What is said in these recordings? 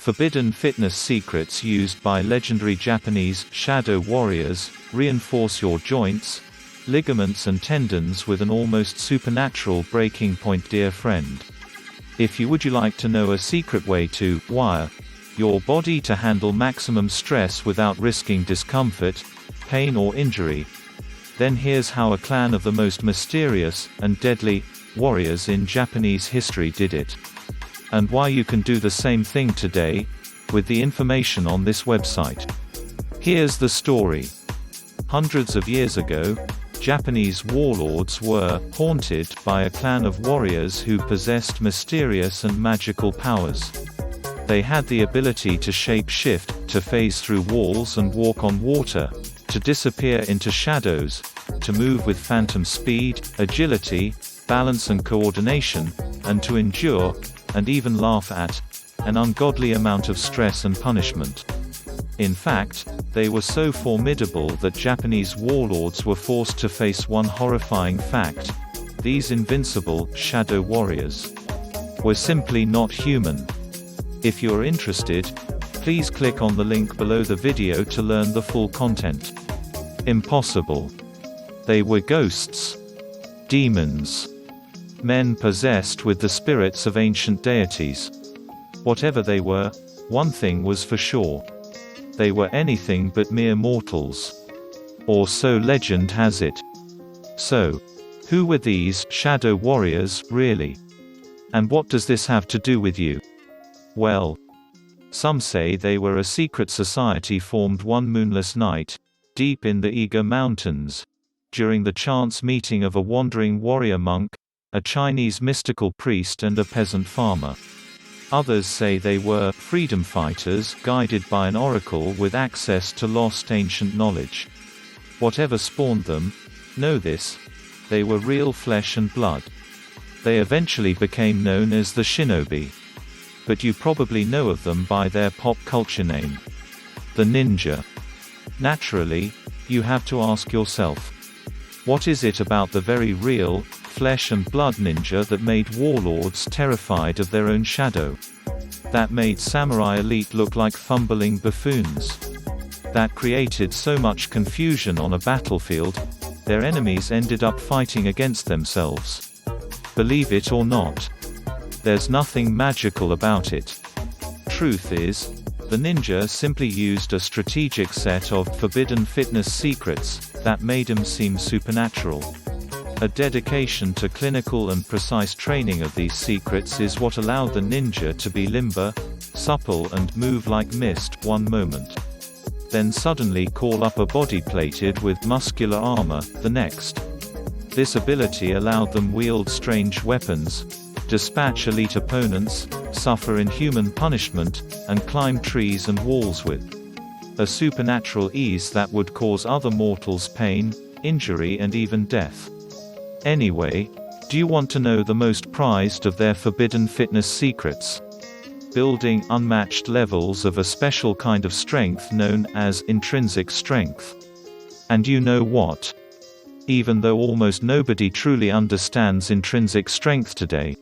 Forbidden fitness secrets used by legendary Japanese shadow warriors reinforce your joints, ligaments and tendons with an almost supernatural breaking point. Dear friend, if you would like to know a secret way to wire your body to handle maximum stress without risking discomfort, pain or injury, then here's how a clan of the most mysterious and deadly warriors in Japanese history did it. And why you can do the same thing today, with the information on this website. Here's the story. Hundreds of years ago, Japanese warlords were haunted by a clan of warriors who possessed mysterious and magical powers. They had the ability to shape-shift, to phase through walls and walk on water, to disappear into shadows, to move with phantom speed, agility, balance and coordination, and to endure, and even laugh at, an ungodly amount of stress and punishment. In fact, they were so formidable that Japanese warlords were forced to face one horrifying fact: these invincible shadow warriors were simply not human. If you're interested, please click on the link below the video to learn the full content. Impossible. They were ghosts, demons, men possessed with the spirits of ancient deities. Whatever they were, one thing was for sure: they were anything but mere mortals. Or so legend has it. So, who were these shadow warriors, really? And what does this have to do with you? Well, some say they were a secret society formed one moonless night, deep in the Iga Mountains, during the chance meeting of a wandering warrior monk, a Chinese mystical priest and a peasant farmer. Others say they were freedom fighters guided by an oracle with access to lost ancient knowledge. Whatever spawned them, know this: they were real flesh and blood. They eventually became known as the Shinobi. But you probably know of them by their pop culture name, the ninja. Naturally, you have to ask yourself, what is it about the very real, flesh and blood ninja that made warlords terrified of their own shadow? That made samurai elite look like fumbling buffoons? That created so much confusion on a battlefield, their enemies ended up fighting against themselves? Believe it or not, there's nothing magical about it. Truth is, the ninja simply used a strategic set of forbidden fitness secrets that made them seem supernatural. A dedication to clinical and precise training of these secrets is what allowed the ninja to be limber, supple and move like mist one moment, then suddenly call up a body plated with muscular armor the next. This ability allowed them wield strange weapons, dispatch elite opponents, suffer inhuman punishment, and climb trees and walls with a supernatural ease that would cause other mortals pain, injury and even death. Anyway, do you want to know the most prized of their forbidden fitness secrets? Building unmatched levels of a special kind of strength known as intrinsic strength. And you know what? Even though almost nobody truly understands intrinsic strength today.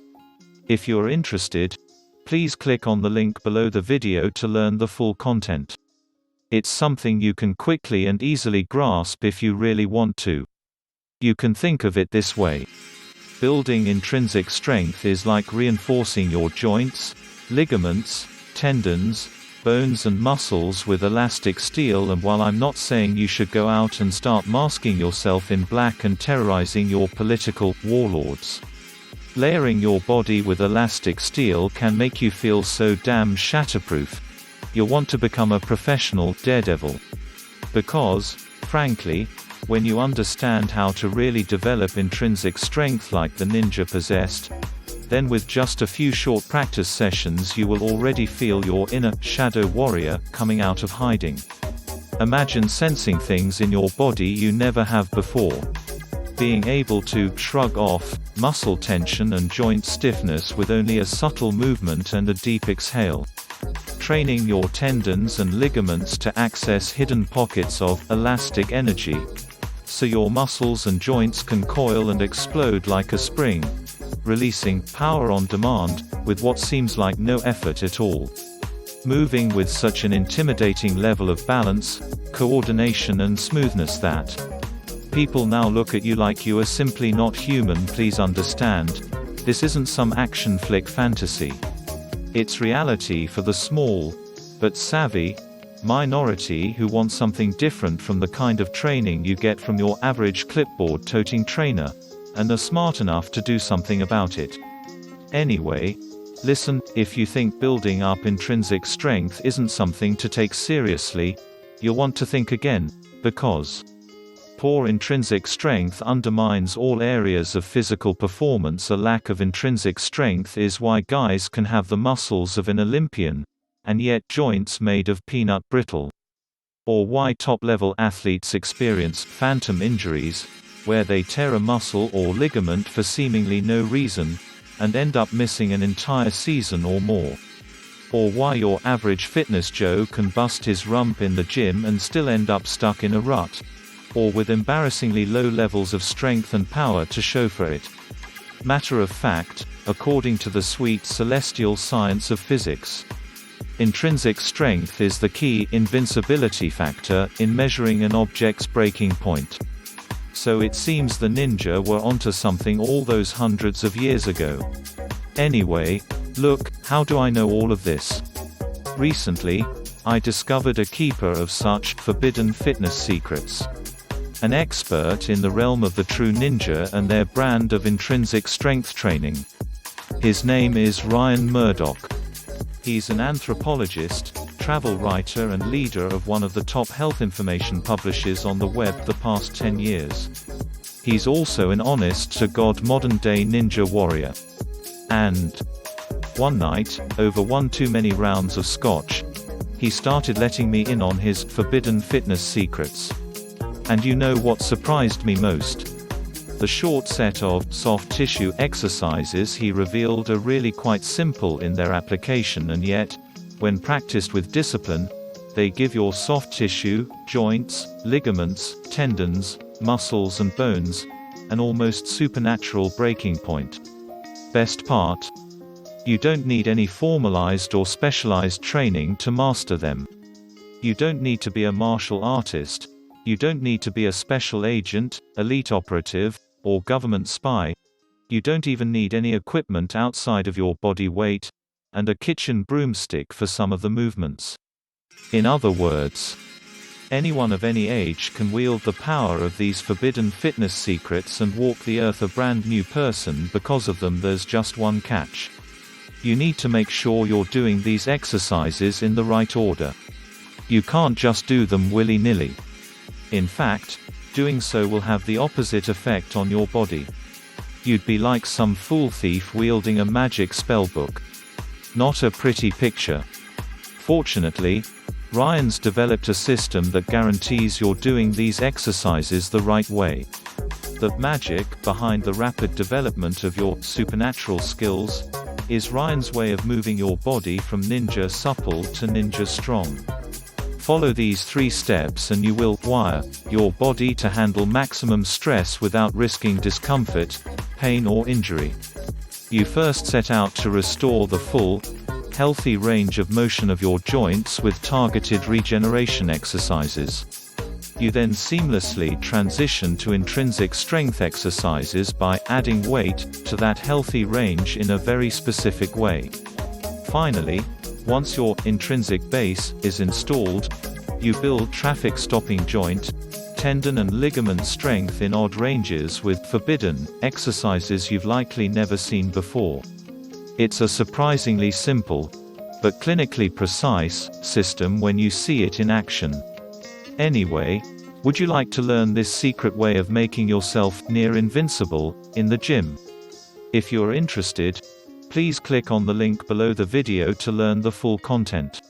If you're interested, please click on the link below the video to learn the full content. It's something you can quickly and easily grasp if you really want to. You can think of it this way. Building intrinsic strength is like reinforcing your joints, ligaments, tendons, bones and muscles with elastic steel. And while I'm not saying you should go out and start masking yourself in black and terrorizing your political warlords, layering your body with elastic steel can make you feel so damn shatterproof, you'll want to become a professional daredevil. Because, frankly, when you understand how to really develop intrinsic strength like the ninja possessed, then with just a few short practice sessions you will already feel your inner shadow warrior coming out of hiding. Imagine sensing things in your body you never have before. Being able to shrug off muscle tension and joint stiffness with only a subtle movement and a deep exhale. Training your tendons and ligaments to access hidden pockets of elastic energy, so your muscles and joints can coil and explode like a spring, releasing power on demand, with what seems like no effort at all. moving with such an intimidating level of balance, coordination and smoothness that people now look at you like you are simply not human. Please understand, this isn't some action flick fantasy. It's reality for the small, but savvy, minority who want something different from the kind of training you get from your average clipboard-toting trainer, and are smart enough to do something about it. Anyway, listen, if you think building up intrinsic strength isn't something to take seriously, you'll want to think again, because poor intrinsic strength undermines all areas of physical performance. A lack of intrinsic strength is why guys can have the muscles of an Olympian, and yet joints made of peanut brittle. Or why top-level athletes experience phantom injuries, where they tear a muscle or ligament for seemingly no reason, and end up missing an entire season or more. Or why your average fitness Joe can bust his rump in the gym and still end up stuck in a rut, or with embarrassingly low levels of strength and power to show for it. Matter of fact, according to the sweet celestial science of physics, intrinsic strength is the key invincibility factor in measuring an object's breaking point. So it seems the ninja were onto something all those hundreds of years ago. Anyway, look, how do I know all of this? Recently, I discovered a keeper of such forbidden fitness secrets. An expert in the realm of the true ninja and their brand of intrinsic strength training. His name is Ryan Murdoch. He's an anthropologist, travel writer and leader of one of the top health information publishers on the web the past 10 years. He's also an honest-to-God modern-day ninja warrior. And one night, over one too many rounds of scotch, he started letting me in on his forbidden fitness secrets. And you know what surprised me most? The short set of soft tissue exercises he revealed are really quite simple in their application, and yet, when practiced with discipline, they give your soft tissue, joints, ligaments, tendons, muscles and bones, an almost supernatural breaking point. Best part? You don't need any formalized or specialized training to master them. You don't need to be a martial artist. You don't need to be a special agent, elite operative, or government spy. You don't even need any equipment outside of your body weight, and a kitchen broomstick for some of the movements. In other words, anyone of any age can wield the power of these forbidden fitness secrets and walk the earth a brand new person because of them. There's just one catch. You need to make sure you're doing these exercises in the right order. You can't just do them willy-nilly. In fact, doing so will have the opposite effect on your body. You'd be like some fool thief wielding a magic spellbook. Not a pretty picture. Fortunately, Ryan's developed a system that guarantees you're doing these exercises the right way. The magic behind the rapid development of your supernatural skills is Ryan's way of moving your body from ninja supple to ninja strong. Follow these 3 steps and you will wire your body to handle maximum stress without risking discomfort, pain or injury. You first set out to restore the full, healthy range of motion of your joints with targeted regeneration exercises. You then seamlessly transition to intrinsic strength exercises by adding weight to that healthy range in a very specific way. Finally, once your intrinsic base is installed, you build traffic-stopping joint, tendon and ligament strength in odd ranges with forbidden exercises you've likely never seen before. It's a surprisingly simple, but clinically precise, system when you see it in action. Anyway, would you like to learn this secret way of making yourself near invincible in the gym? If you're interested, please click on the link below the video to learn the full content.